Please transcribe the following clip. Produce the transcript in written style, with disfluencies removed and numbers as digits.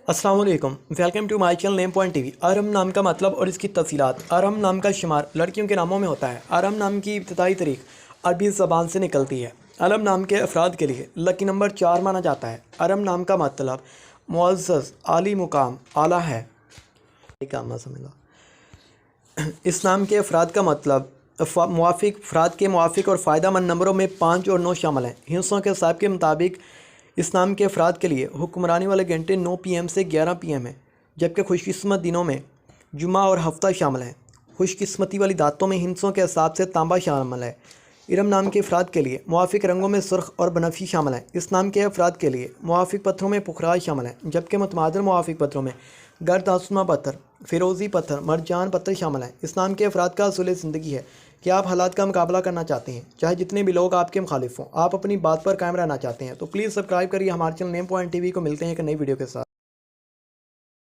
السلام علیکم، welcome to my channel name point T V. Iram نام کا مطلب اور اس کی تفصیلات۔ ارم نام کا شمار لڑکیوں کے ناموں میں ہوتا ہے۔ ارم نام کی ابتدائی تاریخ عربی زبان سے نکلتی ہے۔ ارم نام کے افراد کے لیے لکی نمبر 4 مانا جاتا ہے۔ ارم نام کا مطلب معزز، عالی مقام، اعلیٰ ہے۔ اس نام کے افراد کا مطلب افراد کے موافق اور فائدہ مند نمبروں میں 5 اور 9 شامل ہیں۔ ہندسوں کے صاحب کے مطابق اس نام کے افراد کے لیے حکمرانی والے گھنٹے 9 PM سے 11 PM ہیں، جبکہ خوش قسمت دنوں میں جمعہ اور ہفتہ شامل ہیں۔ خوش قسمتی والی دھاتوں میں ہندسوں کے حساب سے تانبا شامل ہے۔ ارم نام کے افراد کے لیے موافق رنگوں میں سرخ اور بنفشی شامل ہیں۔ اس نام کے افراد کے لیے موافق پتھروں میں پخراج شامل ہیں، جبکہ متبادل موافق پتھروں میں گرد آسودہ پتھر، فیروزی پتھر، مرجان پتھر شامل ہیں۔ اس نام کے افراد کا اصول زندگی ہے کہ آپ حالات کا مقابلہ کرنا چاہتے ہیں، چاہے جتنے بھی لوگ آپ کے مخالف ہوں۔ آپ اپنی بات پر قائم رہنا چاہتے ہیں تو پلیز سبسکرائب کریے ہمارے چینل نیم پوائنٹ ٹی وی کو۔ ملتے ہیں ایک نئی ویڈیو کے ساتھ۔